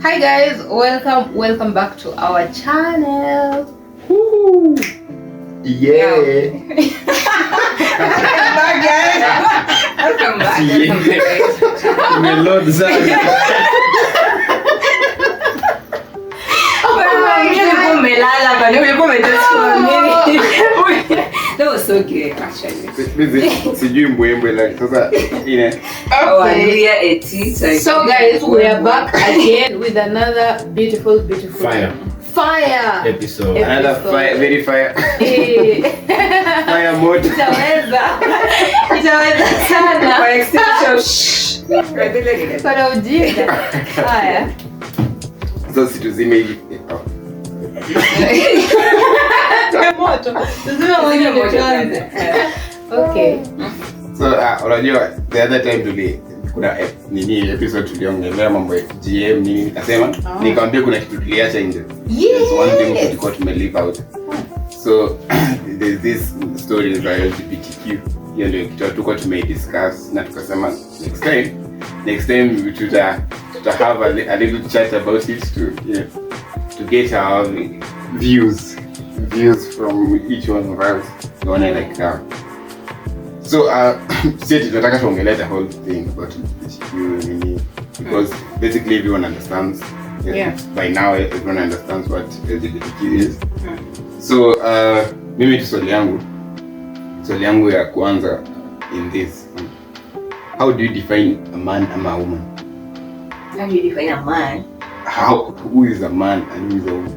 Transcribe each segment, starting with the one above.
Hi guys, welcome back to our channel. Woo! Yeah. Welcome back. Melod sana. That was so good actually. Sijui mbwembwe like sasa ine. So guys, we are back again with another beautiful fire episode. Another fire, very fire. Fire mode. Itaweza sana. Kwa extension. Kwa ujinga. Haya. Sasa situzime hivi. Okay. So unajua the other time kuna nini episode tuliongelea mambo ya GM nini nikasema nikamwambia kuna kitu tuliacha nje. There's one thing tulikuwa tumeleave out. So there's this story about LGBTQ. Hiyo ndio kitu tulikuwa tumediscuss na tukasema next time tuta have a little chat about it to get our views from each one of us. Like that. So see tunataka tuongelee the whole thing about LGBTQ because basically everyone understands. By now everyone understands what LGBTQ is. So mimi swali yangu ya kwanza in this, how do you define a man and a woman? How do you define a man? Who is a man and who is a woman?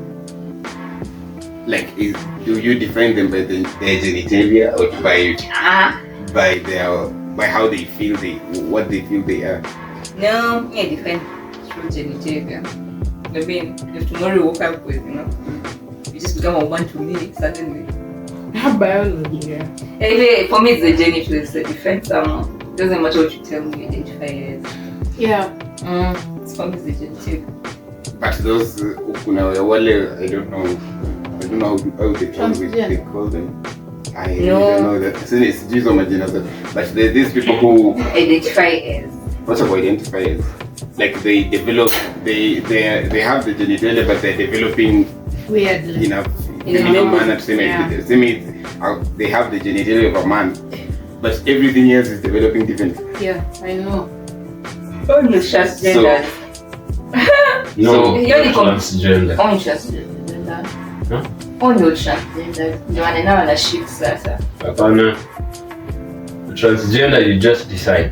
Like, do you define them by their genitalia or by how they feel what they feel they are? No, I define through genitalia. I mean, if tomorrow you woke up with, you just become a woman to me suddenly. Biology, yeah. Anyway, for me it's the genitals that define someone. It doesn't matter what you tell me, you identify as. Yeah. For me it's the genitalia. But those kuna wale I don't know how they call them. I don't know that. It's just on my gender. But these people who identify as. What about identify as? Like they develop, they have the genitalia, but they're developing weirdly in a manner to say they have the genitalia of a man, but everything else is developing different. Yeah, I know. Only transgender. No, transgender. Only transgender. Only transgender. Ndio wanaelewa na shift sasa. Hapana. Transgender you just decide.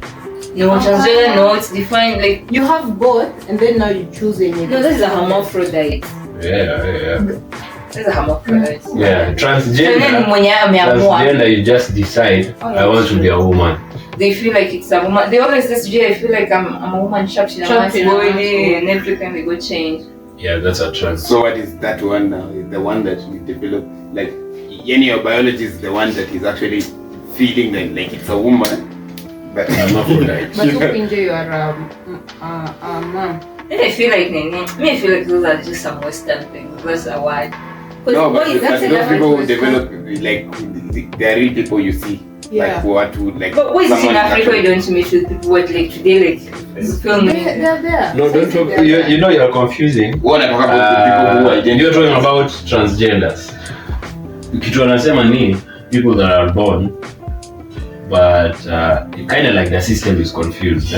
No, transgender, no, it's defined like you have both and then now you choose any. No, this is a hermaphrodite. Yeah. This is a hermaphrodite. Yeah, transgender you just decide I want to be a woman. They feel like it's a woman. They always say, I feel like I'm a woman trapped in a man's body and every time they go change. Yeah, that's a trans. So what is that one now? Is the one that we develop, like any of biology is the one that is actually feeling like it's a woman. But I'm not for that. But you enjoy your man. I feel like those are just some Western things. That's a word. No, but those people who develop, like, they are real people you see. Yeah. But what is in Africa you don't meet with people what like today film? They're there. No, don't talk. You know you're confusing. What I talk about the people who identify. You're talking about transgenders. Kitu wanasema ni people that are born, but kind of like the system is confused.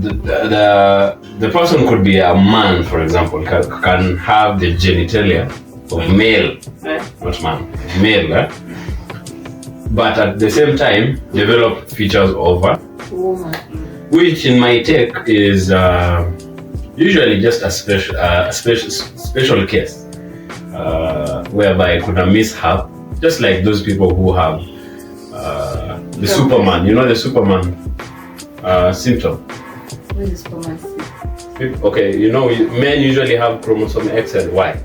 The person could be a man, for example, can have the genitalia of male, not man, male, but at the same time develop features of a woman, which in my take is usually just a special case whereby could have mishap, just like those people who have the Superman, the Superman symptom. What is Superman symptom? Okay, men usually have chromosome X and Y,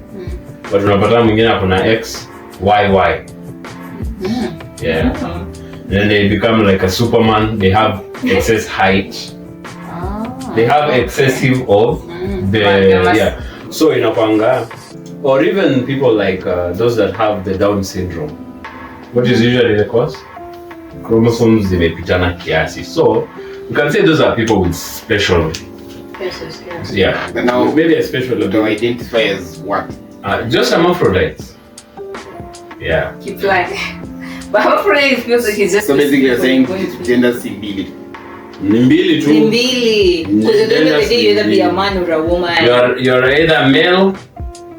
but unapata mwingine akona X, Y. Yeah. Then they become like a Superman. They have excess height. They have excessive of the So inakwanga, or even people like those that have the Down syndrome. What is usually the cause? Chromosomes zimepitana kiasi. So you can say those are people with special Yes. Yeah. But now, maybe a special to ability. identify as what? Just hermaphrodites. Yeah. Keep flying. But hermaphrodite feels like he's just. So basically, you're saying gender symbiotic. Mbili tu. Mbili. Because at the end of the day, you either be a man or a woman. You're either male.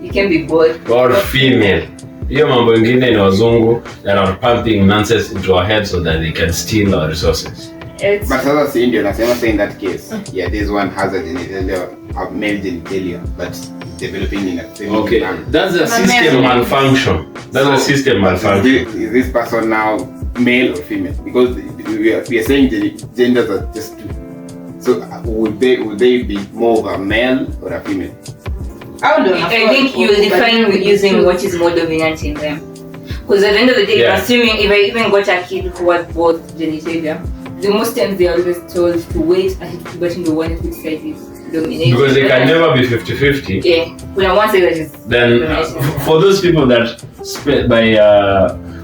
You can be both. Or female. Hiyo mambo ingine ni wazungu that are pumping nonsense into our heads so that they can steal our resources. But sasa si ndio nasema say in that case, yeah, this one has a genitalia, a male genitalia, but developing in a female. Okay, man. that's a system malfunction. That's a system malfunction. Is this person now male or female? Because we are saying genders are just two. So would they be more of a male or a female? I think you define using what is more dominant in them. Because at the end of the day, assuming if I even got a kid who was both genitalia, the most times they are always told to wait until puberty to one which side is dominating. Because they can never be 50-50. Yeah, when one side that is then for those people that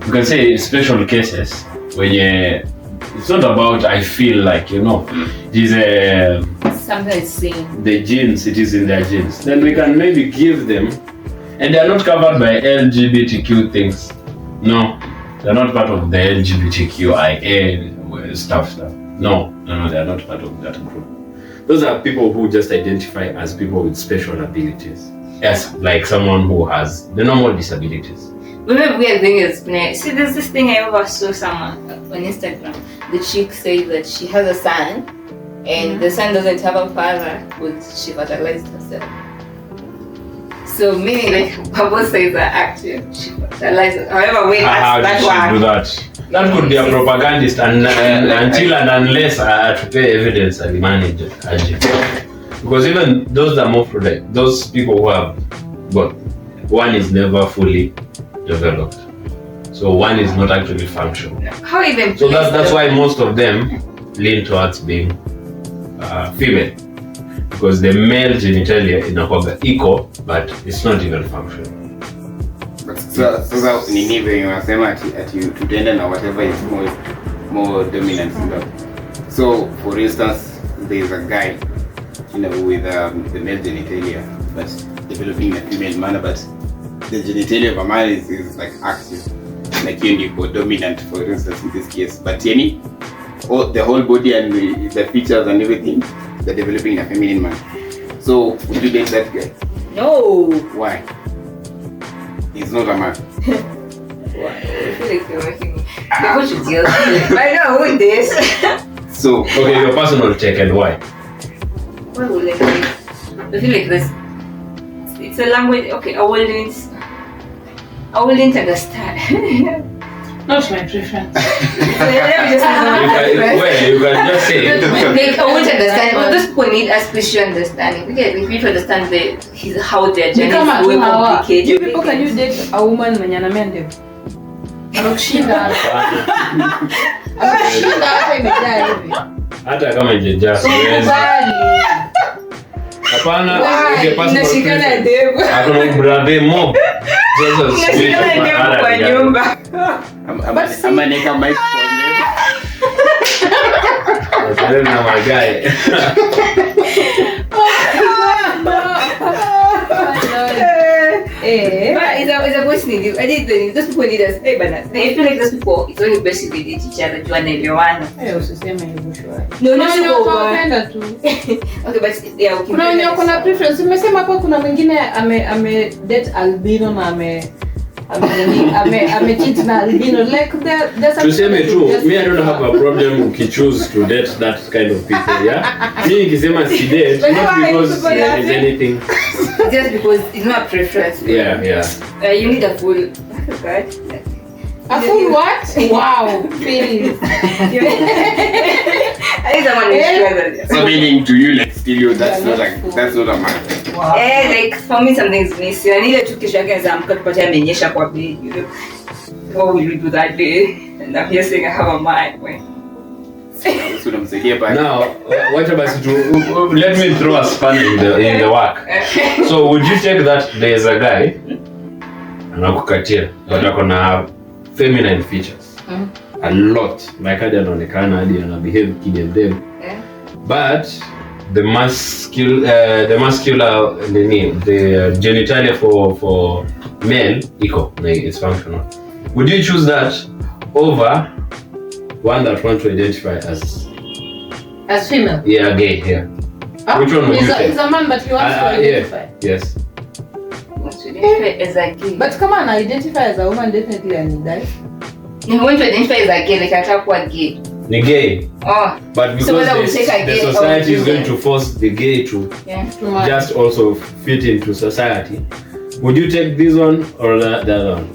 you can say special cases when it's not about I feel like, it is something is saying the genes, it is in their genes, then we can maybe give them, and they are not covered by LGBTQ things. No, they're not part of the LGBTQIA stuff. No, they are not part of that group. Those are people who just identify as people with special abilities, as like someone who has the normal disabilities. But the weird thing is, see, there's this thing I ever saw someone on Instagram. The chick says that she has a son, and the son doesn't have a father because she fertilized herself. So meaning like both sides are active. She fertilized. However, way how did she do that? That could be a propagandist until and unless to pay evidence and manage it. Because even those that move like those people who have one is never fully developed. So one is not actually functional. How even? So that's why most of them lean towards being female. Because the male genitalia inakuwa equal, but it's not even functional. Sasa nini venye unasema ati tutende na whatever is more dominant. So for instance, there is a guy with the male genitalia but developing in a female manner, but the genitalia of a man is like active, like for dominant, for instance, in this case. But the whole body and the features and everything, they're developing in a feminine man. So would you date that guy? No. Why? He's not a man. Why? I feel like you're making me. What should deal? I know who this. So okay, your personal take and why? Why would I feel like this? It's a language. Okay, I wouldn't understand. Not my preference. Let me just you can just say like, I wouldn't understand. But those people need a special understanding. Because if you understand how their journey is going complicated. You people, can you date a woman when you're a man? Anakushinda hapa imejaa hivi. Hata kama ijejaa siwezi. Hapana, unashikana ndevu. Hakuna brother mob. Unashikana ndevu kwa nyumba. Ama nika mic for them. Na magaye. It's a question. I did those people need us. Hey, but I feel like those people, it's only best if they date each other. Join everyone. No, tu. Okay, but yeah, okay. Kuna preference. Umesema hapo kuna mwingine ame date albino na ame cheat na albino, like there's to say me true, me I don't have a problem if you choose to date that kind of people, yeah. Me nikisema si date not because there's anything, just because it's not a preference. Yeah. You need a full a full what? Wow, feelings. I need someone. So meaning to you, like still you, that's not a man. Wow. Like for me something's missing. I need to kesho yake zamka tupate amenyesha kwa bed, what will we do that day? And I'm here saying I have a mind. Now, what about let me throw a spanner in the work. So would you take that there's a guy anakukatia but akona feminine features a lot, like hadi anaonekana hadi ana behave kidem, but the muscular the genitalia for male equal, it's functional. Would you choose that over one that want to identify as female? Yeah, gay. Yeah. Which one would you take? He's a man, but he wants to identify. Yeah. Yes. Wants to identify as a gay. But come on, identify as a woman definitely and he dies. You want to identify as a gay, like I talk what gay. The gay. Oh. But because the society is going to force the gay to just also fit into society, would you take this one or the other one?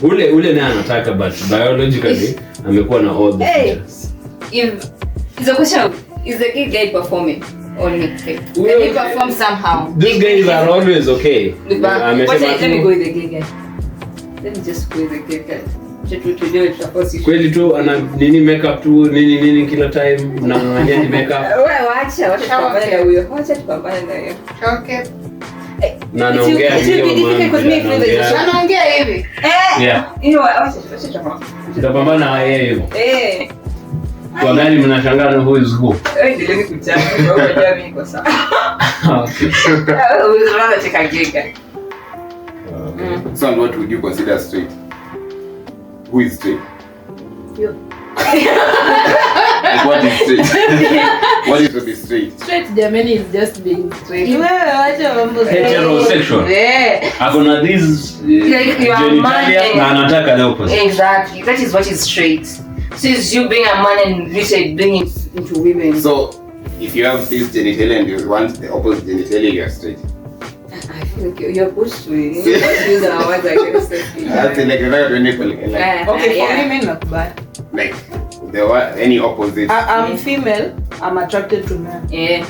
Ule na anataka, but biologically amekuwa na all the features. If it's a question of, is the gay performing or not? Can he perform somehow? These guys are always okay. Let me go with the gay guy. Let me just go with the gay guy. Kweli tu ana nini makeup tu nini kila time na nganyani makeup. Wewe acha tupambane na huyo. Acha tupambane na huyo. Okay. Na naongea hivi. Anaongea hivi. Yeah. You know what? Acha tupambane. Tutapambana na yeye hivyo. Kwa gani mnashangaa na who is who? Ndio nikuchana kwa jamii kwa sawa. Unaanza cheka gega. So what would you consider straight? Who is straight? You. What is straight? What is to be straight? Straight Germany is just being straight. You are heterosexual. Yeah. Akona this genitalia na anataka the opposite. Exactly. That is what is straight. So it's you being a man and you said bring it into women. So if you have this genitalia and you want the opposite genitalia, you are straight. I feel like you're pushed to it. You just use our words like this. That's like another like, okay, for women not bad. Like there were any opposite. I'm female. I'm attracted to men. Yeah.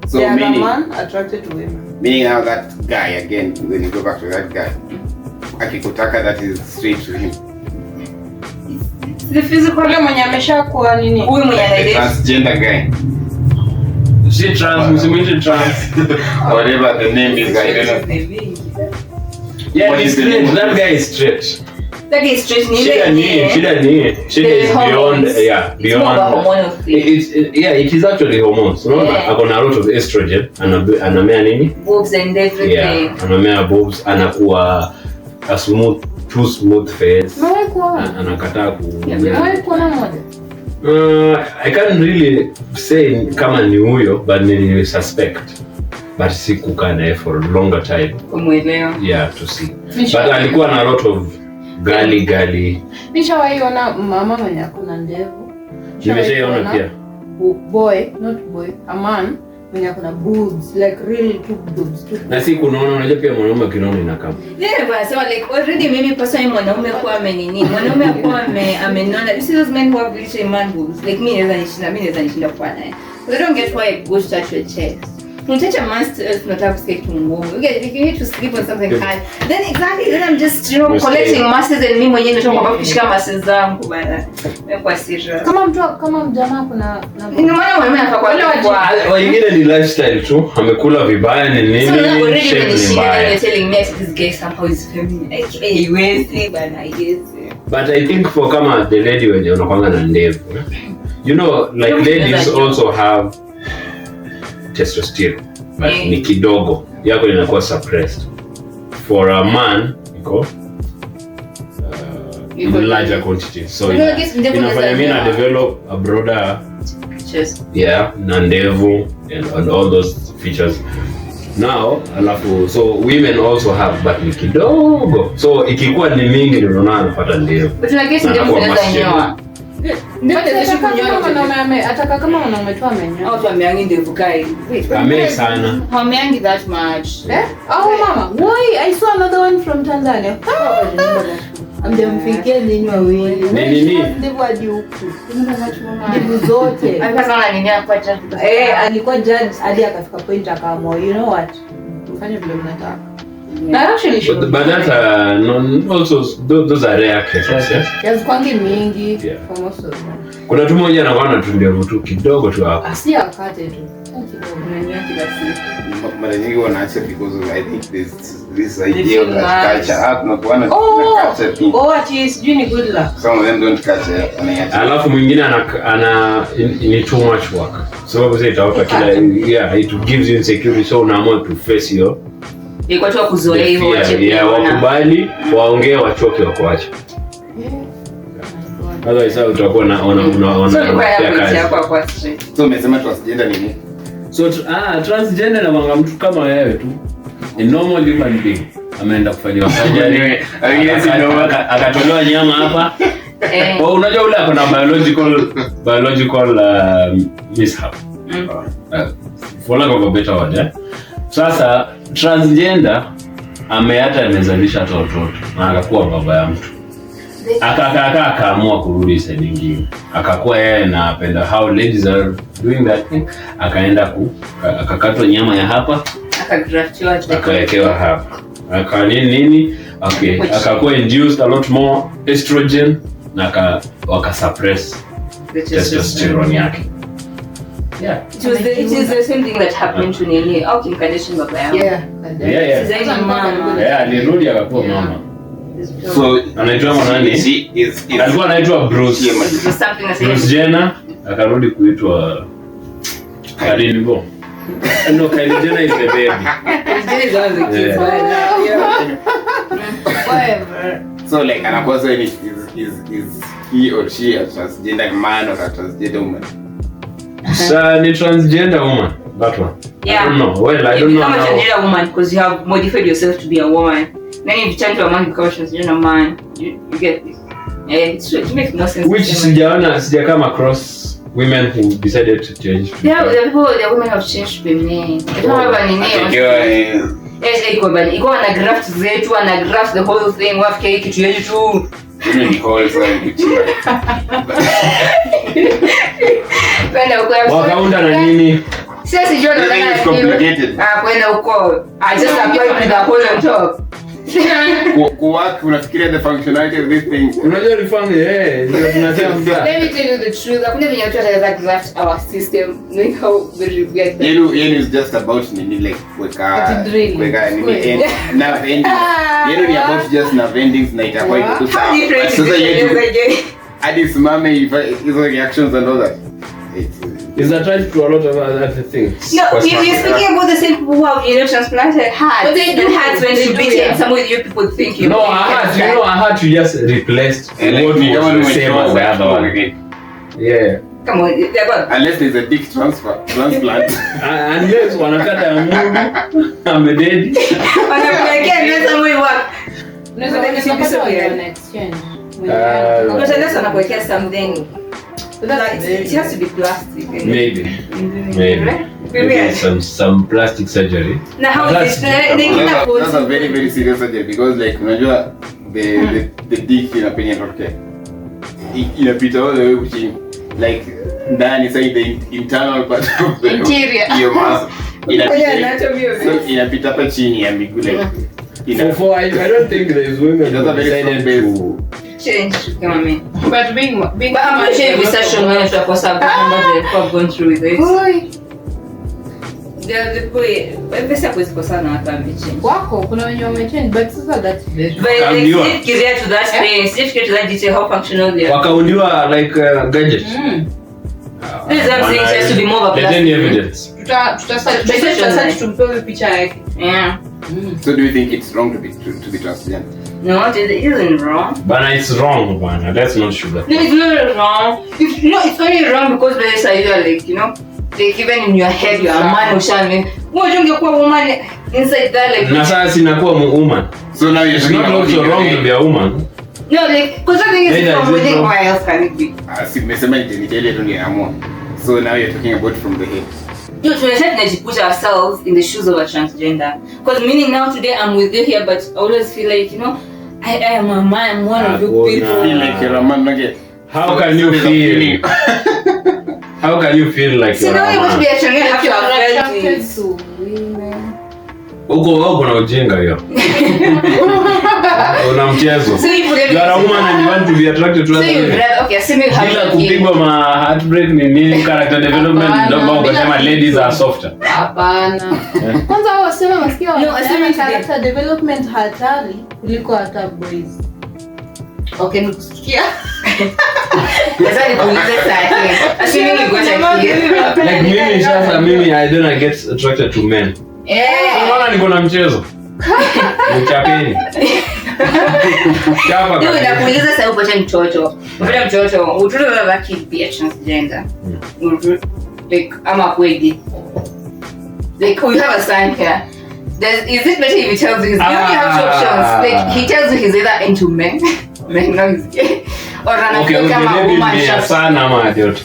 So they are meaning, a man attracted to women. Meaning now that guy again, when you go back to that guy, akikutaka that is straight to him. The physical mwenye ameshakuwa nini? Huyu mwenye anaidate. Transgender guy. She trans, Muslim trans. Whatever the name is, I don't know. Yeah, he's straight. That guy is straight. That guy is straight. Shida is beyond, beyond. It's more of a hormonal thing. It is actually hormones. No, akona a lot of estrogen. Anamea nini? Boobs and everything. Yeah, anamea boobs. Anakuwa a too smooth face. Anakataa ku. I can't really say kama ni huyo, but ni suspect. But si kukaa naye for a longer time. Kumuelewa. Yeah, to see. But alikuwa na a lot of gali. Nishawahi ona mama mwenye akona ndevu. Nimeshaiona pia. Not boy, a man mwenye akona boobs, like really two boobs. Na si kunaona, unajua pia mwanaume kinaona inakaa. Yeah, but so like already maybe personally mwanaume kwa amenini. Mwanaume kwa amenona. You see those men who have little man boobs. Like me naweza nishinda kwa naye. They don't get why go touch your chest. You touch a man's not have to get to move. Okay, if you need to sleep on something high, then I'm just collecting muscles and me mwenyewe natoka kwa kushika muscles zangu bana. Kwa serious. Kama mjamaa kuna ndio maana mwanaume anafaa kwa wengine ni lifestyle tu, amekula vibaya ni nini, shape ni mbaya. You're telling me this guy somehow is feminine. Okay, we see bana, I guess. But I think for kama the lady wenye unakwanga na ndevu, you know, like ladies also have testosterone, but ni kidogo yako inakuwa suppressed. For a man iko in larger quantities, so inafanya mimi na develop a broader chest, na ndevu and all those features. Now alafu so women also have, but ni kidogo, so ikikuwa ni mingi ndio unaona anapata ndevu. But I guess ndevu zinaweza nyoa. Ataka kama unametoa amenyoa. Au tuameangi ndevu kai. Ame sana. Hameangi that much. Oh mama, why I saw another one from Tanzania. Amjamfikia nini wawili. Nini? Ndevu hadi huku. Ndevu zote. Alikuwa nini hapa judge? Alikuwa judge hadi akafika point akaamua, you know what? Mfanye vile mnataka. That actually should. But that's also those are rare cases. Yes, kwangi mingi Yeah. for most of them. Kuna tu mmoja anakuwa tu ndio tu kidogo tu hapo. Asi akate tu. Mara nyingi wanaacha because of, I think this idea of that culture tunakuwa na culture thing. Ati sijui ni good luck. Some of them don't catch it. Alafu mwingine ana ni too much work. Sababu sasa itaota kila it gives you insecurity, so unaamua to face your ilikuwa tu kuzoea hivyo wakubali waongee wachoke wakuacha. Otherwise utakuwa unaona so umesema transgender nini? So transgender na mwanga mtu kama wewe tu, a normal human being ameenda kufanya surgery akatolewa nyama hapa. Unajua ule ako na biological mishap, for lack of a better word. Sasa transgender amezalisha watoto na akakuwa baba ya mtu, akaamua kurudi side nyingine, akakuwa yeye na apenda how ladies are doing that thing, akaenda akakatwa nyama ya hapa, akawekewa hapa, nini okay, akakuwa induced a lot more estrogen na wakasuppress testosterone yake. Yeah. It is the same thing that happened to Nini. Au Kardashian baba yao. Yeah. Alirudi akakuwa mama. So anaitwa nani? Alikuwa anaitwa Bruce Jenner, akarudi kuitwa Kylie Jenner. No, Kylie Jenner is the baby. Jenner is one of the kids. Whatever. So like anakuwa so is he or she a transgender man or a transgender woman? Ni transgender woman, that one. Yeah. I don't know. Well, I don't know. You become a transgender woman because you have modified yourself to be a woman. Then if you turn to a man, you become a transgender man. You get this. Yeah, it's true. It makes no sense. Which sija come across women who decided to change. Yeah, the women have changed to be men. I don't have any name. Yes, iko ana graft zetu, ana graft the whole thing. Wafikiri kitu yetu tu. Ni whole thing kuchia. Wakaunda na nini? Sasa sijui it's complicated. Kwenda huko. I just apply with the whole on top. Kuwak unafikiria the functionality of this thing. Unajua refund ndio tunasema. Let me tell you the truth. Hakuna venye watu wanaweza graft our system. Like how we react. Yenu is just about nini like weka nini na vending. Yenu ni about just na vendings na itakuwa iko sawa. Sasa yetu hadi simame hizo reactions and all that. Is that right to a lot of other things? No, you're speaking about the same people who have transplanted hearts. But they do hearts when they do it. Some of you people think you. No, a heart you just replaced what was the same as the other one. Yeah. Come on, unless there's a big transplant. Unless wanakata Mungu amededi. Wanakuwekea ndio some way work. Because unless wanakuwekea something. It has to be plastic. Maybe some plastic surgery. Now how is that's a very very serious surgery because like unajua the dick inapenya toke inapita all the way kuchini like ndani inside the internal part of the interior your muscle inapita hapa chini ya miguu like I don't think there's women that are very to change kama mimi. But being I'm not sure research on when to for some they've gone through with it. The boy, pesa kwa ziko sana hapa amechange. Wako kuna wenye wamechange but sasa that's very. But they didn't get to that space. They didn't get to that detail how functional they are. Wakaundiwa like gadgets. This is something just to be more of a plastic. Evidence. Tuta tumpewe picha yake. Yeah. So do you think it's wrong to be transgender? No, it isn't wrong. But it's wrong, man. That's not sugar. No, it's not wrong. It's only wrong because there's like, like even in your head you're a man or something. Why don't you call a woman inside that like? Na sasa sinakuwa woman. So now you're not also wrong to be a woman. No, like because the thing is from within. Why else can it be? So now you're talking about from the head. To put ourselves in the shoes of a transgender. Because meaning now today I'm with you here, but I always feel like, I am a man, I'm one of you people. Feel like you're a man again. How can you feel? How can you feel like you're a man? So now you must be attracted to women. Uko kuna ujinga hiyo. Una mchezo. You are a woman and you want to be attracted to others. Okay, assuming bila kupigwa ma heartbreak ni nini character development ndio ambao unasema ladies are softer. Hapana. Kwanza wao wasema masikio wanasema character development hatari kuliko hata boys. Okay, nikusikia. Sasa nikuulize sasa. Assuming you got a like mimi sasa mimi I don't get attracted to men. Unaona niko na mchezo. Mchapeni. Chapa. Ndio nakuuliza sasa upate mtoto. Upate mtoto, utoto unabaki pia transgender. Like ama kweli. Like we have a son here. Is it better if he tells you you only have two options? Like he tells you he's either into men. Like no he's gay. Or anafika kama woman shop. Sana ama joto.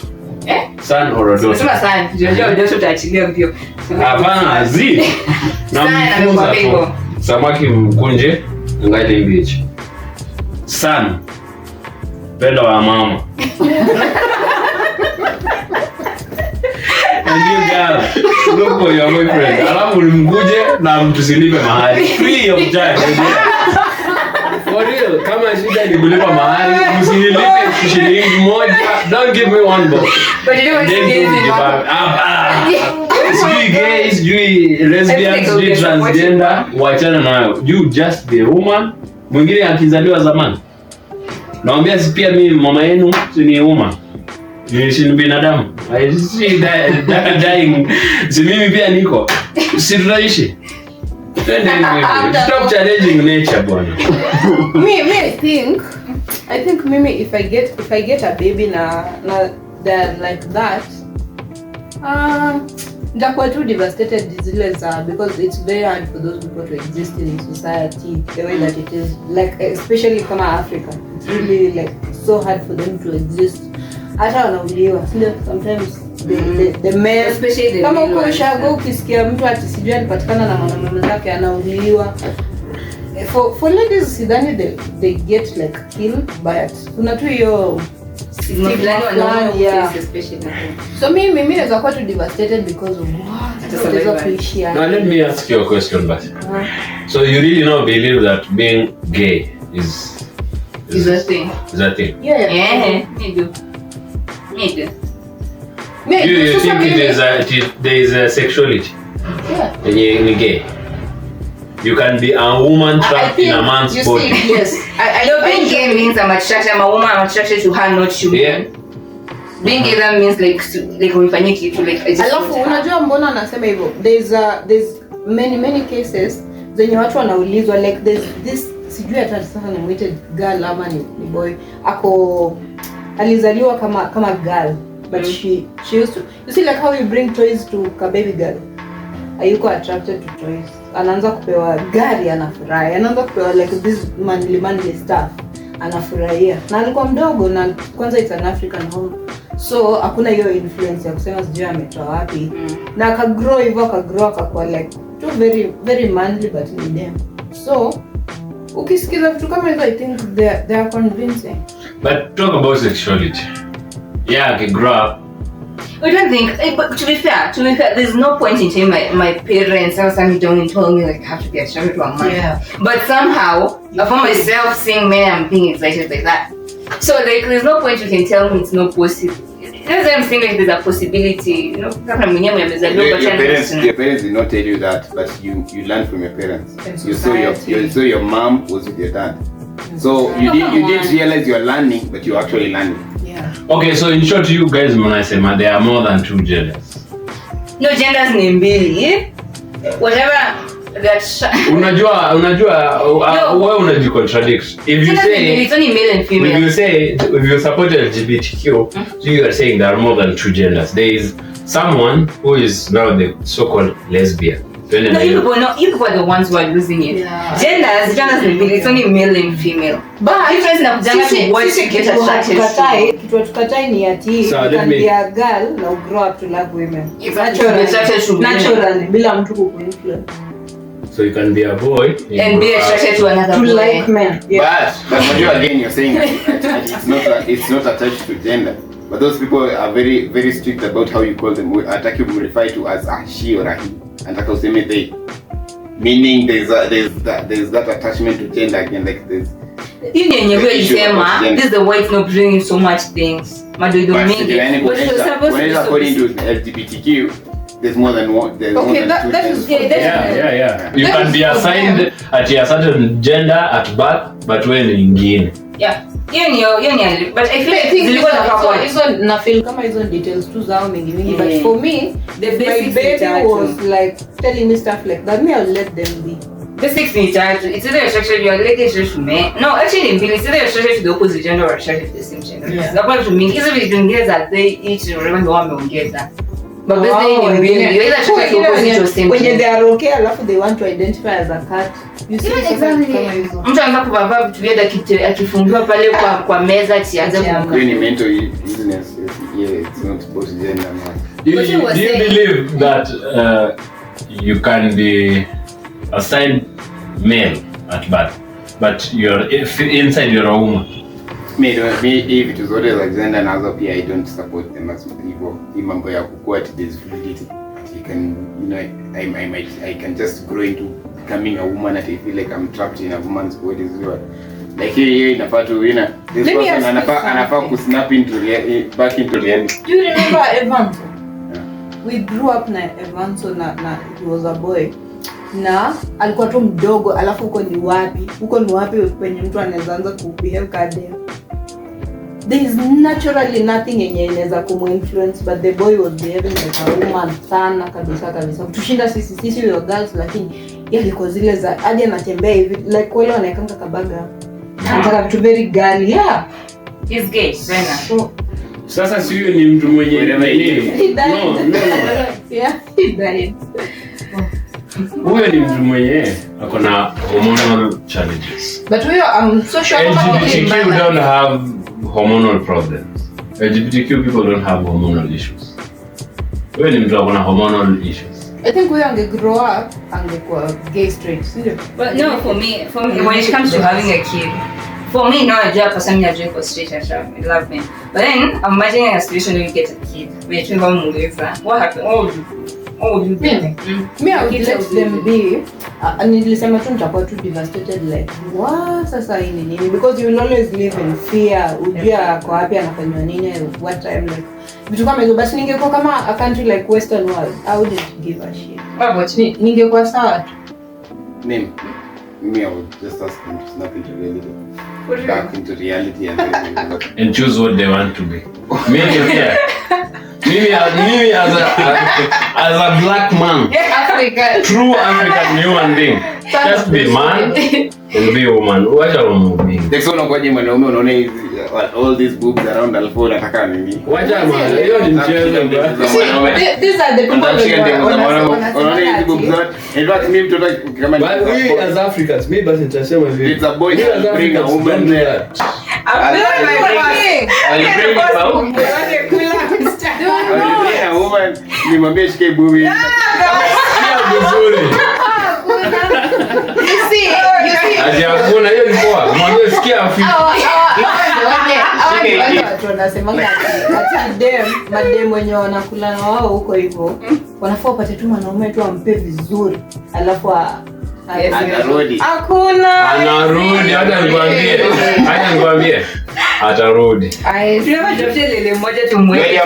Son or a daughter. Sema son. Jojo utaachilia mbio. Hapana zi. Na mfunza samaki mkunje ngali mbichi. Son. Pendo wa mama. And you girl, look for your boyfriend. Alafu ulimkuje na mtusilipe mahali. Free of charge. For real, kama shida ni kulipa mahali, msilipe shilingi moja. Don't give me one bob. But you know what it is? Sijui gay, sijui lesbian, sijui transgender, wachana nayo. You just be a woman. Mwingine akizaliwa zamani. Naambia si pia mimi mama yenu si ni woman. Si ni binadamu. I see dying. Si mimi pia niko. Si tunaishi. Stop challenging nature bwana. I think maybe if I get a baby na they're like that, nitakuwa too devastated zile za because it's very hard for those people to exist in society the way that it is, like especially kama Africa. It's really like so hard for them to exist. Hata wanauliwa sometimes the men, especially kama uko ushago ukisikia mtu ati sijui alipatikana na mwanamume zake anauliwa. For ladies sidhani they get like killed, but kuna tu hiyo so mimi naweza kuwa too devastated because of what. Now let me ask you a question, but so you really not believe that being gay is a thing? Is a thing? Yeah, me do. Do you think there is a sexuality? Yeah. In gay? You can be a woman trapped in a man's body. Yes. I know being gay means I'm a woman, I'm attracted to her, not you. Yeah. Being gay that means like umefanyia kitu like I just. Alafu unajua mbona anasema hivyo? There's many cases zenye watu wanaulizwa like there's this sijui hata sasa nimuite girl ama ni boy alizaliwa kama girl but she used to, you see like how you bring toys to a baby girl. Ayuko attracted to toys. Anaanza kupewa gari anafurahi. Anaanza kupewa like this manly stuff. Anafurahia. Na alikuwa mdogo na kwanza it's an African home. So hakuna hiyo influence ya kusema sijui ametoa wapi. Na akagrow hivyo akakuwa like too very manly but ni dem. So ukisikiza vitu kama hizo I think they are convincing. But talk about sexuality. Yeah, I grow up. I don't think, but to be fair, there's no point in telling my parents or something don't told me like I have to be attracted to a man. Yeah. But somehow, I found myself seeing men and being excited like that. So like, there's no point you can tell me it's not possible. That's why I'm saying like there's a possibility, you know. Your parents did not tell you that, but you learned from your parents. You saw your mom was with your dad. So you didn't realize you're learning, but you're actually learning. Yeah. Okay, so in short, you guys mnasema there are more than two genders. No, genders ni mbili. Whatever that. Unajua wewe unajicontradict. If you say it's only male and female. If you support LGBTQ, so you are saying there are more than two genders. There is someone who is now the so-called lesbian. No, you people are the ones who are losing it. Yeah. Genders ni mbili, it's only male and female. But difference na kujanga to what you get attracted to. Kitu tukatai ni ati so, you can be a girl na grow up to love women. It's naturally bila mtu kukuinfluence. So you can be a boy and be attracted to another boy. Like men. Yeah. But you again you're saying it's not attached to gender. But those people are very very strict about how you call them. Ataki refer to as a she or a he. Anataka useme they. meaning there's that attachment to gender again, like this. This is the white not bringing so much things. According to LGBTQ, there's more than one. That is yeah. You can be assigned at a certain gender at birth, but when in yeah. But I feel like hizo details tu zao mingi, but for me my baby was like telling me stuff like that. Me, I'll let them be. Basics in charge. It's either attracted to your relationship to men. No, actually, it's either attracted to the opposite gender or attracted to the same gender. Yeah. According to me, it's either between girls that they each remember one will get that. But basically, you're either attracted to the opposite or same when gender. they are okay, alafu they want to identify as a cat. You see, exactly. Mtu anataka kuvaa vitu vyeda akifungiwa pale kwa meza tianze Any mental illness, it's not both gender. Do you believe that you can be assigned male at birth, but inside you're a woman? Me, if it is always like gender and other people, I don't support them as people. Mambo ya kukua ati there's fluidity. You can, I can just grow into becoming a woman that I feel like I'm trapped in a woman's body. Like here inafaa tu this person anafaa kusnap back into reality. Do you remember Evanso? Yeah. We grew up na Evanso na he was a boy. Na alikuwa tu mdogo, alafu huko ni wapi kwenye mtu anaweza anza kubehave kadem. There is naturally nothing yenye inaweza kuminfluence, but the boy was behaving like a woman sana kabisa. Tushinda sisi we girls, lakini yeye alikuwa zile za hadi anatembea hivi like wale wanaekanga kabaga. Anataka vitu very girly. Yeah. He's gay, Zena. Sasa si huyo ni mtu mwenye He died. No. Yeah, he died. Huyo ni mtu mwenye ako na hormonal challenges. But I'm so sure LGBTQ don't have hormonal problems. LGBTQ people don't have hormonal issues. Huyo ni mtu ako na hormonal issues. I think huyo ange grow up angekuwa gay straight. But no, for me, when it comes to having a kid, for me, no, I just personally I drink for straight and sharp. I love me. But then I'm imagining a situation where you get a kid, where you think what happened? What would you do? Me, I would let them be. Nilisema tu nitakuwa tu devastated like sasa hii nini, because you will always live in fear. Ujua kwa wapi anafanywa nini, what time, like vitu kama hizo. But ningekuwa kama a country like Western world, I wouldn't give a shit. What me? Ningekuwa sawa tu. Me, I would just ask them to snap into reality. Back into reality and choose what they want to be. Maybe as a black man, true African human being, just be man and be woman. Wacha woman. Dekso kwa jema na unaona hizi all these boobs around alfo nataka nini? Wacha man, hiyo ni mchezo bro. These are the people unaona hizi boobs zote. In fact mimi mtoto kama we as Africans, maybe basi nitasema hivi. It's a boy that bring a woman there. Nimwambie shike bubi. You see. Hakuna hiyo ni poa. Mwambie sikia afiki. Watu wanasema madem wenye wanakula na wao huko hivyo. Wanafaa upate tu mwanaume tu ampe vizuri. Alafu anarudi. Hakuna. Anarudi hata nikwambie. Atarudi. Tunataka ile moja tumweke.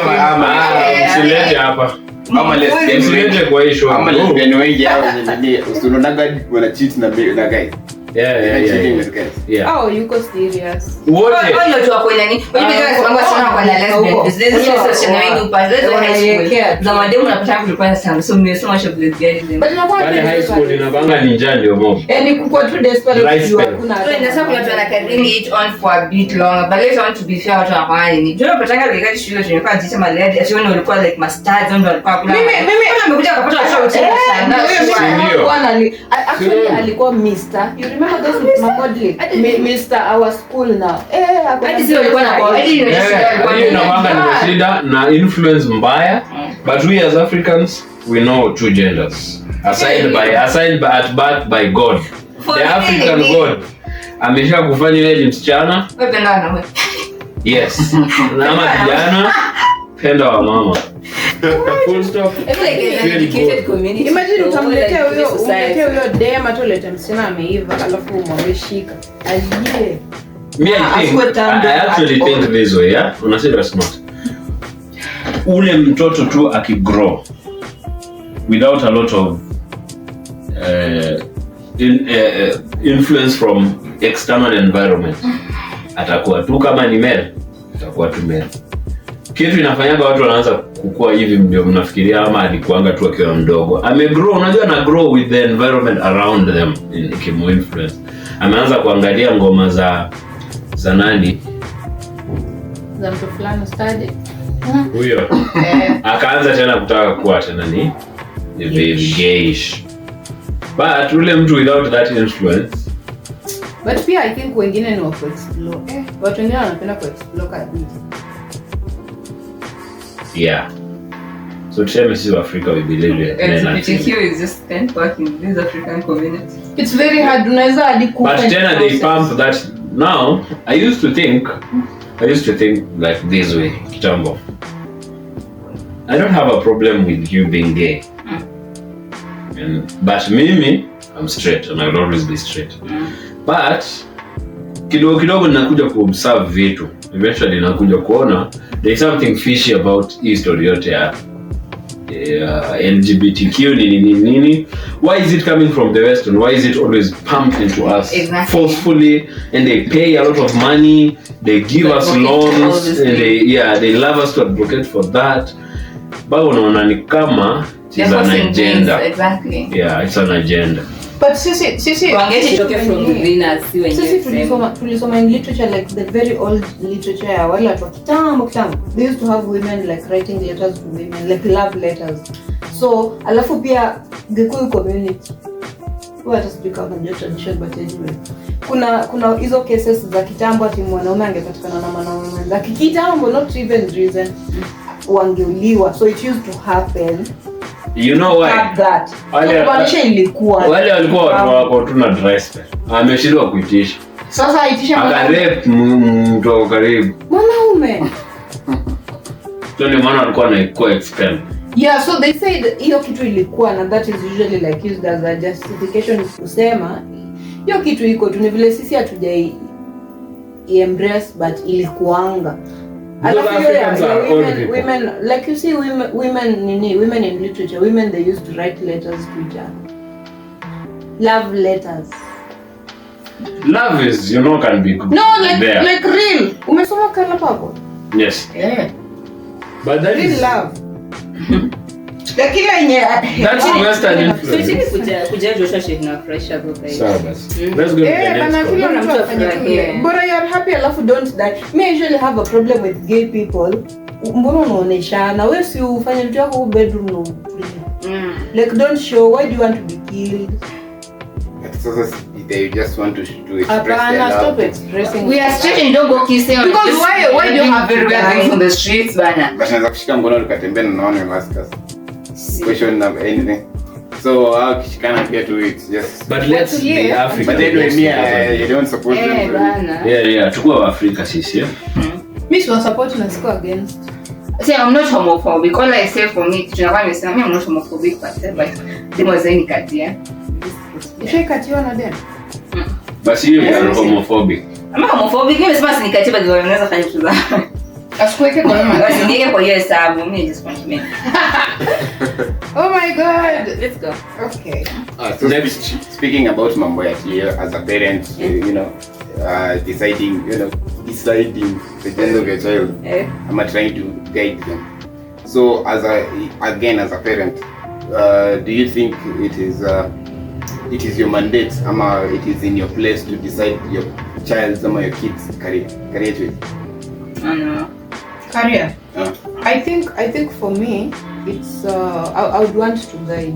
Usilete hapa. Mama Usilete kwa hii show. Mama lesbian wengi hao ni usionaga wana cheat na guys. Yeah. Oh, yuko serious. Wote. Wao ndio wako nani? Wewe ndio kwanza sana kwa lesbian. This is social na wengi upande wa high school. Za mademu unapata kulipana sana. So mmesoma show lesbianism. But inakuwa pale high school inabanga ni njaa ndio mob. Yaani kuko tu desperate juu hakuna. So inaweza kuna watu wanakadrini it on for a bit long. But later on to be fair watu wanafanya nini? Ndio unapata ile shule tulikuwa jicha maladi. Asione ulikuwa like masters ndio walikuwa kula. Mimi nimekuja kupata show tena sana. Actually alikuwa Mr. You remember those modeling? Mr. our school now. Hadi sio alikuwa na kwa. Hadi hiyo inawanga ni shida na influence mbaya. But we as Africans, we know two genders. Assigned at birth by God. The African God. Amesha kufanya wewe ni msichana. Wewe penda na wewe. Yes. Na kijana penda wa mama. Full stop. I feel like it's an Very educated good. community. Imagine so, utamletea like, huyo society. umletea huyo dem hata ulete msichana ameiva alafu umweshika. Aje. Me, I actually think this way, yeah? On a serious note. Ule mtoto tu akigrow without a lot of influence from external environment, atakuwa tu kama ni male, atakuwa tu male. Kitu inafanyaga watu wanaanza kukua hivi ndio mnafikiria ama alikuanga tu akiwa mdogo. Amegrow, unajua ana grow with the environment around them ikimu influence. Ameanza kuangalia ngoma za nani? Za mtu fulani study. Huyo. Akaanza tena kutaka kuwa tena ni very gayish. But ule mtu without that influence. But pia I think wengine ni wa explore. Watu wengine wanapenda ku explore kabisa. Yeah. So tuseme sisi wa Africa we believe it. LGBTQ is just spent back in this African community. It's very hard. Unaweza hadi ku. But tena they pump that now. I used to think like this way, kitambo. I don't have a problem with you being gay. But mimi, I'm straight and I'll always be straight. But kidogo ninakuja kuobserve vitu. Eventually ninakuja kuona there's something fishy about hii story yote ya LGBTQ nini. Why is it coming from the West and why is it always pumped into us forcefully, and they pay a lot of money, they give us loans, and they love us to advocate for that. But unaona ni kama it's an agenda. Exactly. Yeah, it's an agenda. But sisi Wangeshi toke from within us sisi tulisoma in literature, like the very old literature ya wale watu wa kitambo. They used to have women like writing letters to women, like love letters. So alafu pia Gikuyu community hata sijui kama ndio tradition, but anyway kuna hizo cases za kitambo ati mwanaume angepatikana na mwanaume za kitambo, not even reason wangeuliwa. So it used to happen. You know why? That. Wale ilikuwa. Wale walikuwa watu wako tuna dry spell. Ameshindwa kuitisha. Sasa aitisha akarep mtu wa karibu. Mwanaume. Ndio maana alikuwa anaikuwa expel. Yeah, so they said hiyo kitu ilikuwa, na that is usually like used as a justification kusema hiyo kitu iko tu, ni vile sisi hatujai embrace, but ilikuanga. Women, like you see, women in literature, women, they used to write letters to each other. Love letters. Love is, can be good. No, like real. Umesoma Kala Pako? Yes. Yeah. But that real is love. That's Western influence. So kuja Joshua Sheikh na pressure go guys. Let's go to the next one. But you're happy, alafu don't die. Me, I usually have a problem with gay people. Mbona unaoneshana? Wewe si ufanye vitu yako bedroom no. Like don't show. Why do you want to be killed? They just want to express their love. Stop expressing. We are straight and don't go kissing. Because why do you have very bad things on the streets, bana? But naweza kushika mkono tukatembea na naona Alaska. Question of anything. So kishikana pia to it just. But let's be African. But anyway, you don't support them. Yeah, tukua Africa sisi. Mimi si support na siko against. See, I'm not homophobic. All I say for me, I'm not homophobic, but there was any katia. Ishakatiwa na dem. Basi hiyo ni homophobic. I'm homophobic. Mimi sema si katia, but wanaweza fanya kitu zao. Asikuweke kwa mama. Basi niweke kwa hiyo hesabu. Mimi just want me. Oh my god. Let's go. Okay. So speaking about mambo ya as a parent, deciding the gender of your child. I'm trying to guide them. So as a parent, do you think it is your mandate, it is in your place to decide your child's or your kids' career choice? No. Career. I think for me, it's I would want to guide,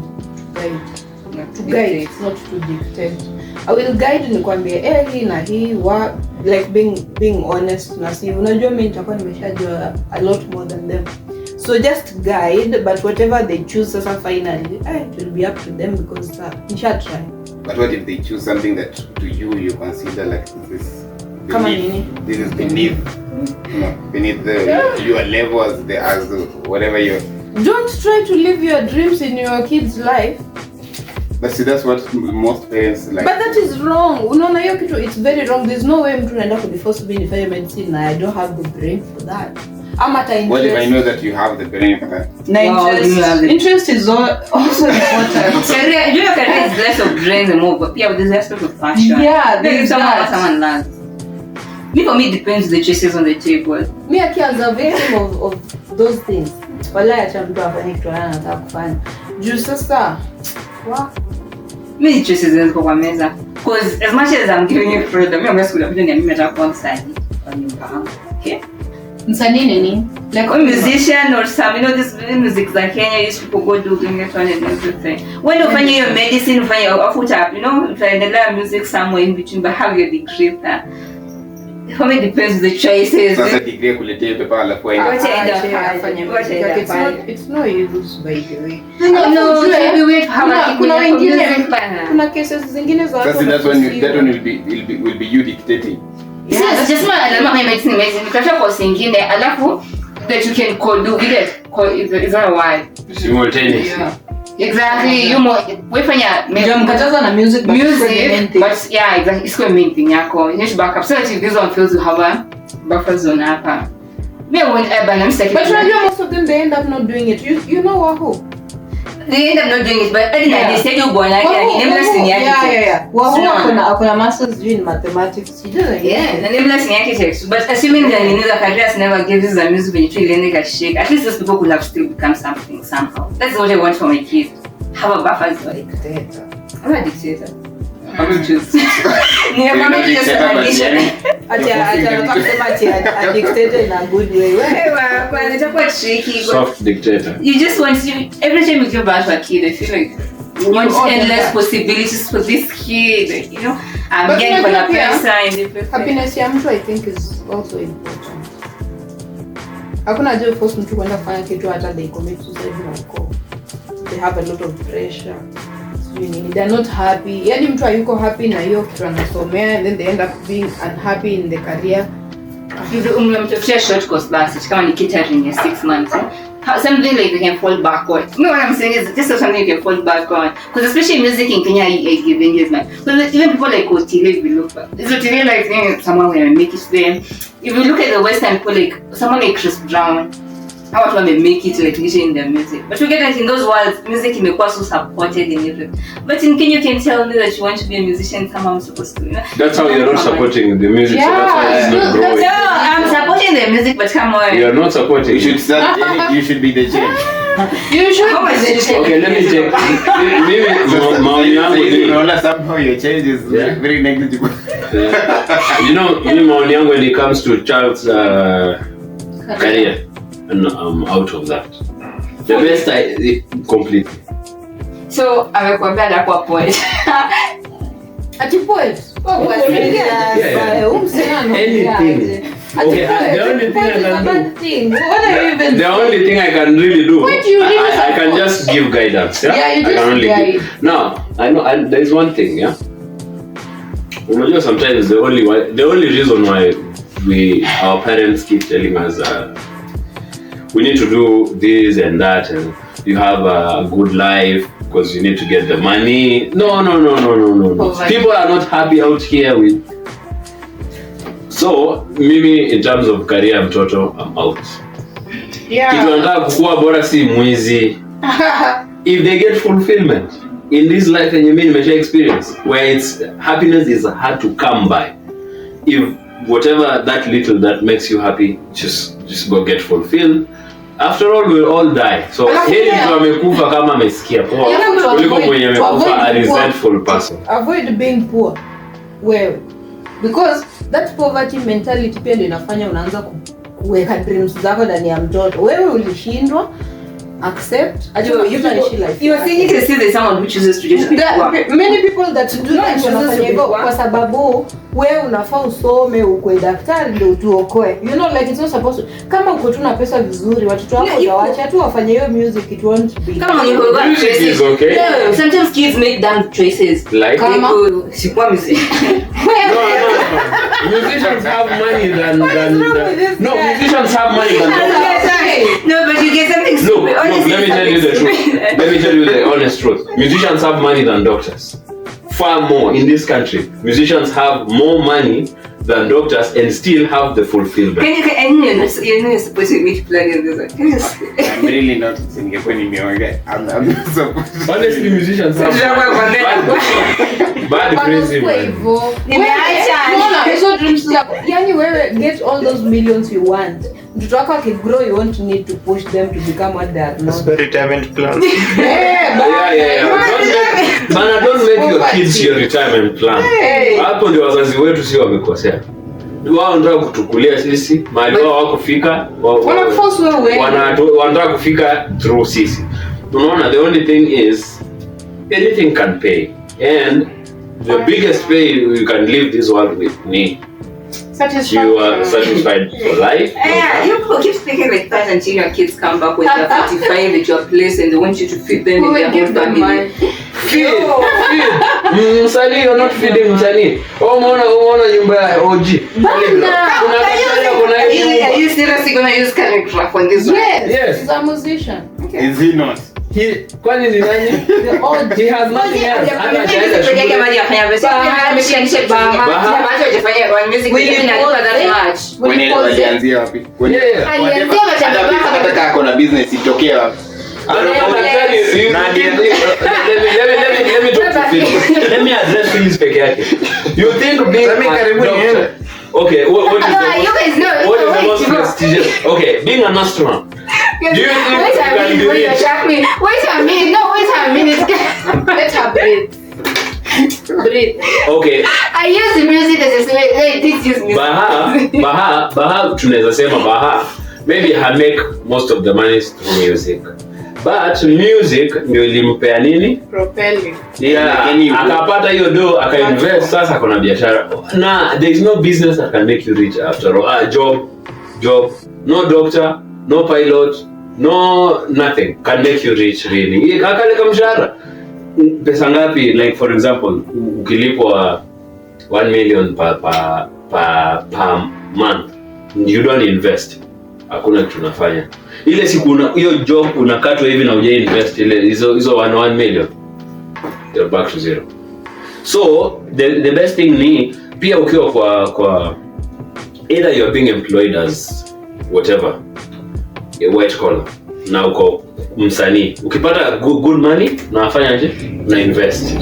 not to dictate. I will guide nikwambie hii na hii like being honest na si unajua mimi nitakuwa nimeshajua a lot more than them. So just guide, but whatever they choose sasa finally, it will be up to them because nisha try. But what if they choose something that to you consider like this is beneath, beneath your level as whatever Don't try to live your dreams in your kid's life. But see, that's what most parents like. But that is wrong. Unaona hiyo kitu, it's very wrong. There's no way mtu anaenda kudiforce me nifanye medicine na I don't have the brain for that. I'm at interest. What if I know that you have the brain for that? Interest is also important. Career, your career is less of brains and more, but yeah, there's aspect of passion. Yeah, Maybe there's someone learns. Me, for me, it depends the choices on the table. Me akianza victim of those things. Wala acha mtu afanye kitu anataka kufanya. Juu sasa, Me, the choices is kwa meza. Because as much as I'm giving you freedom, I'm just going to be nataka kuwa msanii kwa nyumba yangu. Okay? msanii nini? Like a musician or some, you know, this music that Kenya used to go do and everything. When you find your medicine, you find your foot up, you know, find the music somewhere in between, but have your degree. For me, depends on the choices. Sasa degree kuletea pepa alafu aenda. It's no use by the way. No, maybe we have kuna cases zingine za Sasa that one will be you dictating. Yes, just my medicine. Nikasha kwa singine, alafu that you can do it. Is that why? Simultaneously. Yeah. Exactly. You more wefanya mkataza na music but yeah, exactly. It's going main thing yako. You should back up so that if this one feels you have a buffer zone hapa. Me won't I'm second. But most of them they end up not doing it. You know who? They end up not doing it, but they said you born like yeah. Kuna masters in mathematics. She doesn't. Yeah, the nameless in architects. But assuming that the careers never gives the music when you truly learn a shake, at least those people could have still become something somehow. That's what I want for my kids. Have a buffer zone. I'm a dictator. I will choose. A dictator in a good way. Soft dictator. You just want to, every time you give birth to a kid, I feel like you want endless possibilities for this kid. You know, I'm getting for the person. Happiness ya mtu I think is also important. Hakuna haja force mtu kwenda kufanya kitu hata they commit suicide huko. They have a lot of pressure. They're not happy. Yani mtu hayuko happy na hiyo kitu anasomea and then they end up being unhappy in the career. Umemtofia short course basi kama ni catering ya 6 months. Something like you can fall back on. You know what I'm saying is this is something you can fall back on. Because especially music in Kenya is giving this man. Because even people like Otile will look back. It's Otile like someone will make it there. If you look at the Western people like someone like Chris Brown, how much they make it like usually in their music. But you get that in those worlds, music imekuwa so supported in everything. But in Kenya, you can tell me that you want to be a musician, somehow I'm supposed to, you know? That's how you're not supporting the music, Yeah, so that's why it's not growing. No, I'm supporting the music, but come on. You're not supporting. You should start. You should be the change. You should. How much is the change? Okay, let me check. Maybe maoni yangu ni Somehow your change is very negligible. you know, maoni yangu when it comes to child's career, and I'm out of that. The best completely. So, amekwambia atakuwa poet. Ati poet. Anything. Okay, the only thing I can really do, I can just give guidance. Yeah, you I can just only guide. give. Now, I know there's one thing, yeah. Sometimes the only reason why our parents keep telling us we need to do this and that, and you have a good life because you need to get the money. No. People are not happy out here with. So, mimi in terms of career mtoto, I'm out. Yeah. Kitu nataka kukua bora si mwizi. If they get fulfillment in this life and you mean measure experience where it's happiness is hard to come by. If whatever that little that makes you happy, just go get fulfilled. After all, we'll all die. So heri mtu amekufa kama amesikia poa kuliko mwenye amekufa a resentful person. Avoid being poor. Well, because that poverty mentality pia ndio inafanya unaanza kuweka dreams zako ndani ya mtoto. Wewe ulishindwa accept. You are thinking to see there's someone who chooses to just many people that do that wanafanya hivyo kwa sababu wewe unafaa usome ukwe daktari ndio utuokoe. You know, like it's not supposed to. Kama uko tu na pesa vizuri watoto wako utawaacha tu wafanye hiyo music, it won't be. Come on, you go back choices. Is okay. No, sometimes kids make dumb choices. Like Sikuwa music. No. Musicians have money than musicians have money than No, but you get something Look, stupid. Honestly, let me tell you the truth. Let me tell you the honest truth. Musicians have money than doctors. Far more in this country. Musicians have more money than doctors and still have the fulfillment. You're not supposed to meet plan in this. I'm really not singapore nimeongea. I'm not supposed to. Honestly, musicians have Bad crazy man. Hizo dreams zako. Yani wewe get all those millions you want. Mtoto wako akigrow, you won't need to push them to become what they are That's not. the retirement plan. Don't make your kids your retirement plan. Hapo ndio wazazi wetu sio wamekosea. Wao wanataka kutukulia sisi, mahali wao hawakufika. Wanataka kufika through sisi. Unaona, the only thing is anything can pay. And the biggest pay you can live this world with me. You are satisfied for life. Yeah, you keep speaking like that until your kids come back when they're 45 at your place and they want you to feed them in their whole family. Feed. Msanii, you're not feeding msanii. Umeona nyumba ya OG. Are you seriously gonna use character on this one? Yes, he's a musician. Is he not? Kwani ni nani? He has nothing else. Walianzia wapi? Hata kako na business itokea wapi? Let me address Phyllis peke yake. You think being a doctor? Okay, what is the most prestigious? Okay, being an astronaut. Do you think Wait a minute. No, wait a minute. Let her breathe. Breathe. Okay. I use the music as a like this use music. Baha tunaweza sema Baha maybe I make most of the money through music. But music ndio ilimpea nini? Propelling. Yeah, akapata hiyo do akainvest, sasa kuna biashara. Na there is no business that can make you rich after all. Job, no doctor, no pilot, no nothing can make you rich really. Akale kama mshahara. Pesa ngapi? Like for example, ukilipwa 1 million per month, you don't invest. Hakuna kitu unafanya. Ile siku hiyo job unakatwa hivi na uje invest ile hizo 1 million. You're back to zero. So the best thing ni pia ukiwa kwa either you're being employed as whatever, a white collar, na uko msanii, ukipata good money unafanya aje? Una invest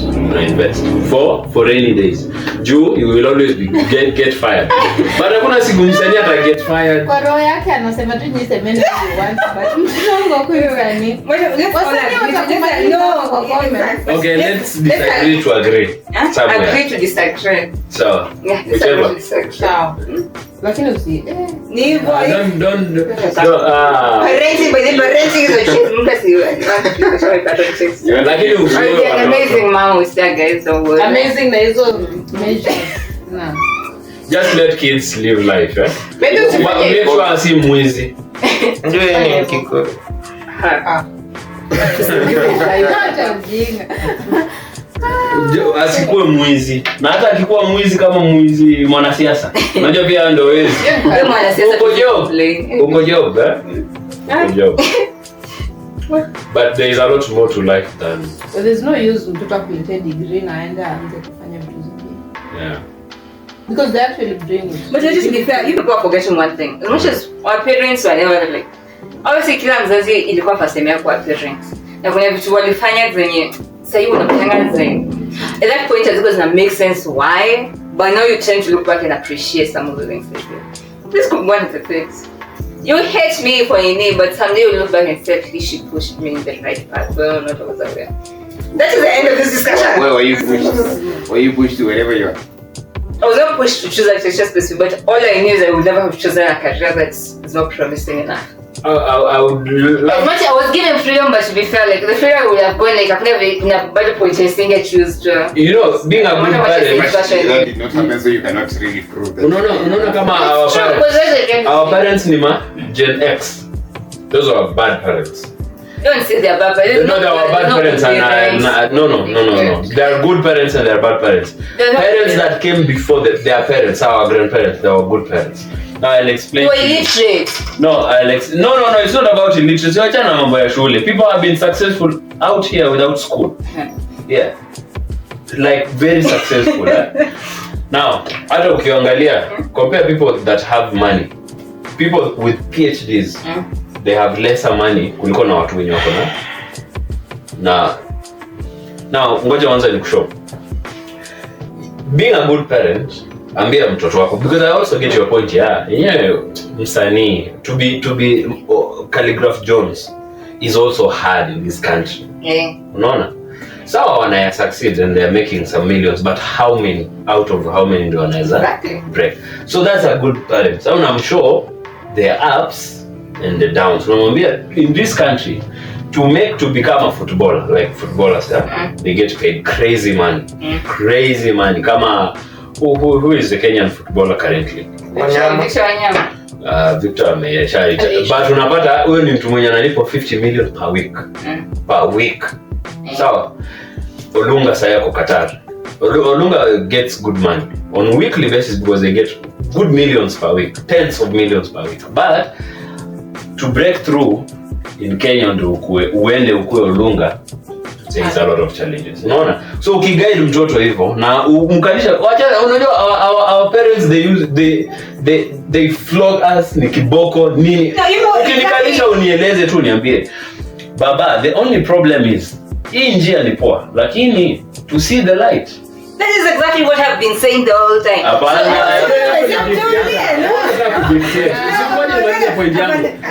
for rainy days. You will always get fired. But hakuna siku msanii ata get fired. Kwa roho yake anasema tu ni semeni you want, but msongo kwa msanii. Okay, let's disagree to agree. Agree to disagree. So, Yeah, whichever. Sawa. Lakini usi Ni hivyo. Don't Parenting, by the parenting is a shit. lakini Amazing mom with that guys, so good. amazing na hizo measures. Na. just let kids live life, eh? Maybe Make sure si mwizi. Ndio yani kiko. Acha ujinga. Asikuwe mwizi. Na hata akikuwa mwizi kama mwizi mwanasiasa. Unajua pia ndio wezi. Uko job, eh? Uko job. But there is a lot more to life than So there's no use mtoto akuletee degree na aende aanze kufanya vitu zingine. yeah. Because they actually bring it. But just to be fair, you people are forgetting one thing. As much as our parents were never like, obviously kila mzazi ilikuwa first time yako our parents. Na kuna vitu walifanya zenye sasa hivi unapanga zenye. At that point it doesn't make sense why, but now you're trying to look back and appreciate some of the things they did. This could be one of the things. You hate me for your name, but someday you look back and say, at least she pushed me in the right path. Well, not over there. That is the end of this discussion. Where were you pushed? Were you pushed to wherever you are? I was not pushed to choose a teacher specific, but all I knew is I would never have chosen a career that's not promising enough. I would As much I was given freedom, but to be fair, like the freedom would have gone like I've never in a better point in single choose to. you know, being a good parent. That did not happen, so you cannot really prove that. Unaona kama our parents ni ma Gen X. Those are bad parents. Don't say they're bad parents. No, they are bad parents and no. They are good parents and they are bad parents. Parents that came before their parents, our grandparents, they were good parents. Now I'll explain. You're illiterate. No, no, it's not about illiteracy. Wachana mambo ya shule. People have been successful out here without school. Yeah. Like very successful. Now, hata ukiangalia, compare people that have money. People with PhDs, they have lesser money kuliko na watu wenye wako na now ngoja kwanza nikushow. Being a good parent, ambia mtoto wako, because I also get your point. Msanii to be Calligraph Jones is also hard in this country. Unaona? Sawa wanaya succeed and they are making some millions, but how many out of how many do wanaweza break? So that's a good parent. So I'm sure there are ups and the downs. Unamwambia in this country to become a footballer, like footballers, they get paid crazy money. Crazy money. Kama who is the Kenyan footballer currently? Victor Wanyama. But unapata huyo ni mtu mwenye analipwa 50 million per week. Per week. Sawa. Olunga sasa yako Qatar. Olunga gets good money on weekly basis because they get good millions per week, tens of millions per week. But to break through in Kenya ndio uende ukue Olunga, there's a lot of challenges. Unaona? So ukiguide mtoto hivyo na umkalisha, unajua our parents they flog us ni kiboko nini. Ukinikalisha unieleze tu niambie. Baba, the only problem is hii njia ni poa, lakini to see the light. That is exactly what I've been saying the whole time.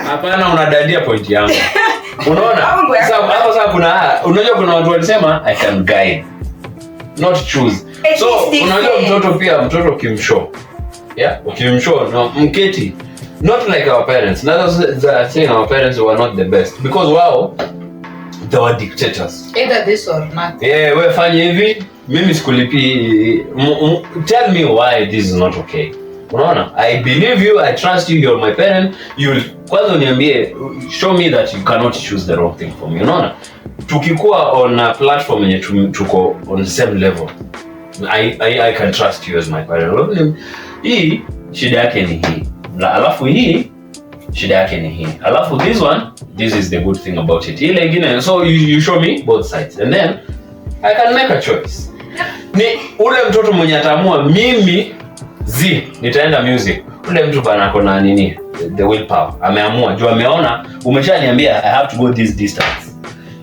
Hapana, unadadia point yangu. Unaona? Sasa unajua kuna watu walisema I can guide, not choose. So unajua mtoto kimshow. Yeah, ukimshow no mketi. Not like our parents. That's saying our parents were not the best because wow, they were dictators. Either this or not. Yeah, wewe fanya hivi, mimi sikulipi. Tell me why this is not okay. Unaona? I believe you, I trust you, you're my parent. Kwanza uniambie, show me that you cannot choose the wrong thing for me. Unaona? Tukikuwa on a platform yenye tuko on the same level, I can trust you as my parent. Hii shida yake ni hii. Alafu hii shida yake ni hii. Alafu this is the good thing about it. Ile ingine, so you show me both sides and then I can make a choice. Ni ule mtoto mwenye ataamua mimi nitaenda music. Ule mtu bana ako na nini? The willpower. Ameamua, juu ameona umeshaniambia I have to go this distance.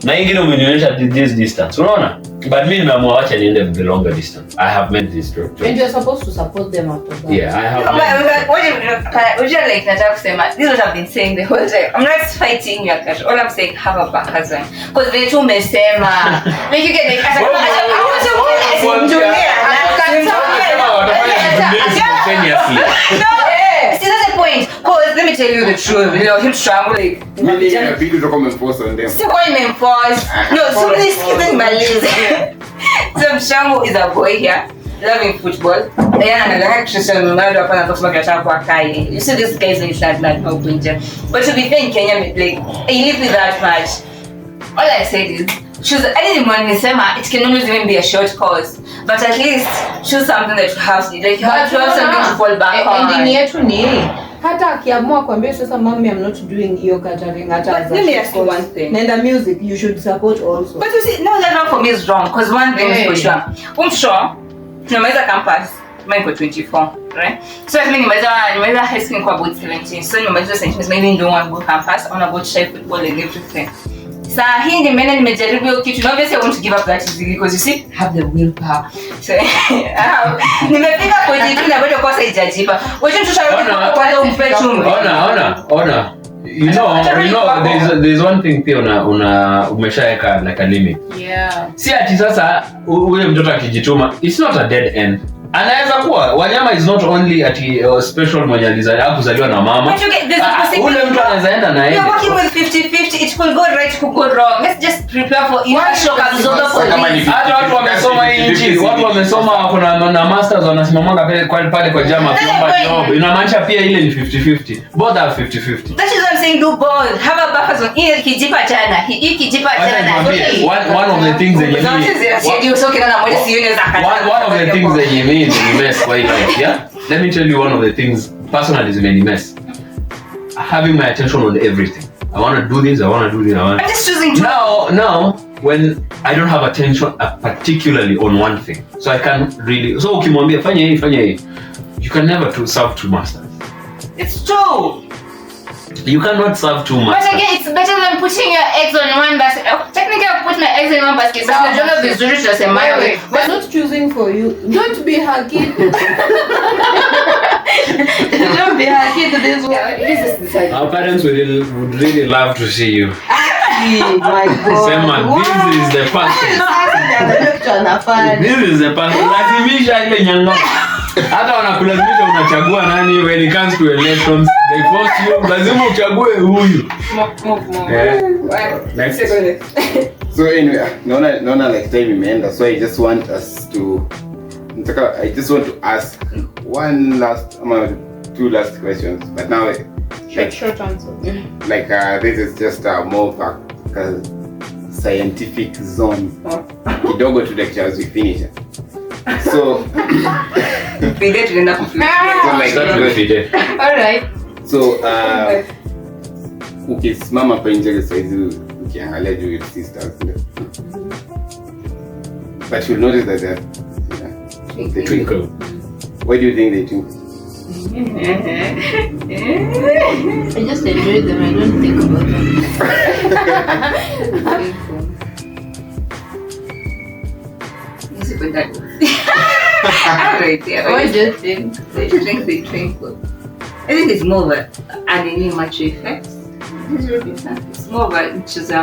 Na ingine umenionyesha this distance. Unaona? But mimi nimeamua wacha niende the longer distance. I have made this choice. And you're supposed to support them after that. Yeah, I have. Would you like nataka kusema? This is what I've been saying the whole time. I'm not fighting you, Akash. All I'm saying, have a back husband. Because they too umesema. Like you get like see, that's the point. Cause let me tell you the truth. You know, him strangling. Still going to enforce. No, somebody's kidding my lips. So Mshango is a boy here, loving football. You see this guys in like no winter. But to be fair in Kenya, like I live with that much. All I said is I didn't want to say it can always even be a short course. But at least choose something that you have to like you have to have something to fall back on. Ending yetu ni hata akiamua kwambia sasa mami I'm not doing hiyo catering hata. Let me ask you one thing. Nenda music you should support also. But you see, no, that not for me is wrong because one thing is for sure. Sure, tunamaliza campus, mimi niko 24, right? So I mean nimaliza high school kwa about 17. So nimaliza sentence maybe don't want to go campus, I want to go try football and everything. Saa hii nimejaribu hiyo kitu. Obviously I want to give up that easily because you see I have the willpower. So nimefika point tu na bado kosa ijajipa. Wewe tutarudi kwanza umpe chumvi. Ona. You know there's one thing pia umeshaweka like a limit. Yeah. Si ati sasa ule mtoto akijituma, it's not a dead end. Anaweza kuwa Wanyama is not only ati special mwenye alizaliwa na mama. Ule mtu anaweza enda na yeye. You're working with 50-50, it could go right, it could go wrong. Let's just prepare for it. Shock absorber for this. Hata watu wamesoma hii nchi, watu wamesoma kuna na masters wanasimamanga pale kwa jama kiomba job. Inamaanisha pia ile ni 50-50. Both are 50-50. That is what I'm saying, do both. Have a buffer zone. Hii kijipa chana. Hii kijipa chana. One of the things that you need. One of the things that you need to invest quite like, yeah? Let me tell you one of the things personally is many mess. Having my attention on everything. I want to do this. I'm just choosing to. Now, when I don't have attention particularly on one thing, so I can't really. So ukimwambia fanya hii, you can never serve two masters. It's true. You cannot serve two But masters. again, it's better than putting your eggs on one basket. Technically, I've put my eggs in one basket. But najonga vizuri tunasema wewe. We're not choosing for you. Don't be hacky. Don't be hacky to this one. Our parents would really love to see you. My God. Sema, this is the person. This is the person. Lazimisha ile nyanga. Hata wanakulazimisha unachagua nani when it comes to elections. They force you, lazima uchague huyu. Next. So anyway, naona like time imeenda, so I just want to ask one last, two last questions, but now Short answer. like this is just more of a scientific zone. Kidogo to lecture as we finish it. So Alright. So ukisimama hapa nje saizi ukiangalia juu your sisters, but you'll notice that they twinkle. Why do you think they twinkle? I just enjoy them. I don't think about them. Alright, yeah. What do you think? They twinkle. I think it's more of an macho effect. It's more of a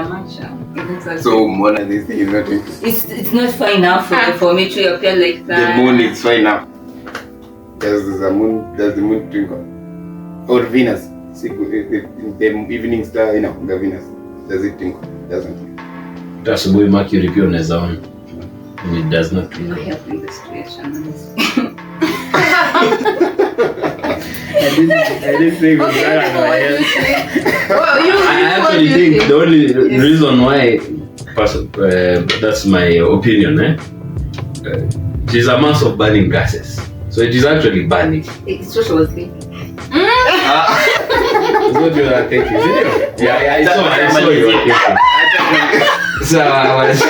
macho. So one of these things is not twinkle. It's not fine enough for me to appear like that. The moon is fine enough. Does the moon twinkle? Or Venus? The evening star, the Venus. Does it twinkle? Doesn't. Asubuhi Mercury pia unaweza ona. And it does not No twinkle. help in the situation. I didn't think of that. I actually think the only reason why, that's my opinion, it is a mass of burning gases. So it is actually burning. It's what I was thinking. That's what you are thinking, didn't you? Yeah, I saw you were thinking. So I was...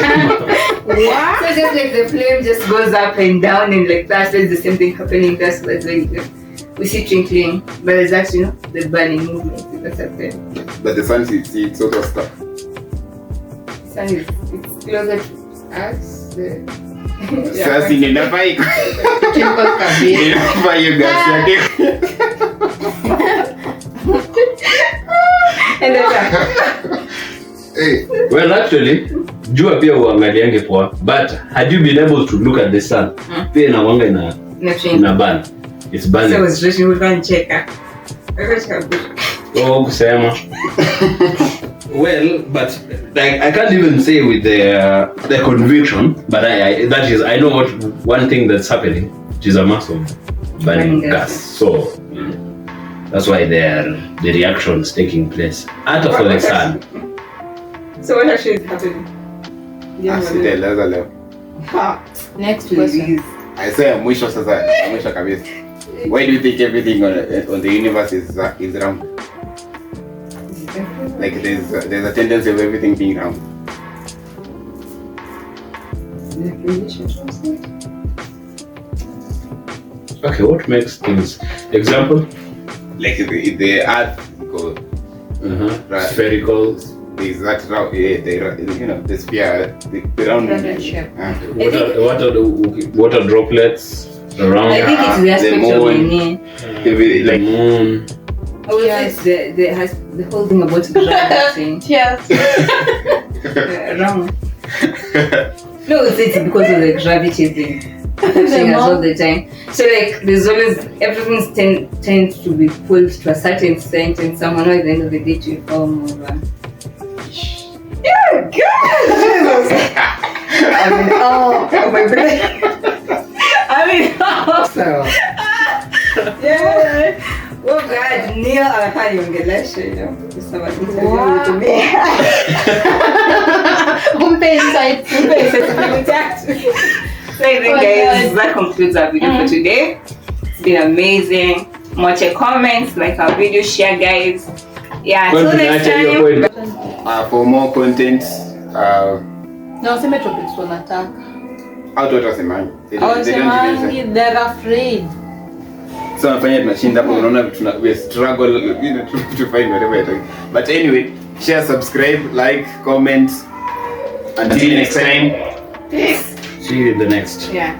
What? So just like the flame just goes up and down and like that, there's the same thing happening. That's like we see twinkling, but it's actually the burning movement that's happening. But the sun, it's sort of stuck. Sun is it's closer to us. Sasa ninafaa iko. Twinkle kabisa. Ninafaa hiyo gas yake. And then Hey. Well, actually, jua pia uangaliange poa. But had you been able to look at the sun, pia inawanga ina burn. It's burning. so I was rushing with one checker. Oh, kusema. Well, but like I can't even say with the conviction, but I know what one thing that's happening, which is a mass of burning gas. So that's why the reactions taking place. Out of the sun. So what actually is happening? Asiteleza leo. Next question. I say mwisho kabisa. Why do you think everything on the universe is round? Like there's a tendency of everything being round. Okay, what makes things? Example? Like the earth goes Spherical. there's that round, the sphere, the round shape. Water droplets around I think it's the aspect the of moon. the the moon. I would say it's the whole thing about gravity. Yes. Wrong. No, it's because of the gravity thing. Affecting us all the time. So like there's always everything tends to be pulled to a certain extent, and someone at the end of the day to inform over. Yeah, good. I mean, oh my goodness. So yeah. Oh God, Neil anafanyongelesha kusema interview to me. Umpe insight. So I think guys, that concludes our video for today. It's been amazing. Watch your comments, like our video, share, guys. Yeah, Kwa until next tunaacha hiyo time. point. For more content, Na waseme topics wanataka. out watu wasemangi. They don't even say. Hawasemangi, they're afraid. So nafanya tunashinda hapo, unaona we struggle, to find whatever you're talking. But anyway, share, subscribe, like, comment. Until next time. Peace. See you in the next. Yeah.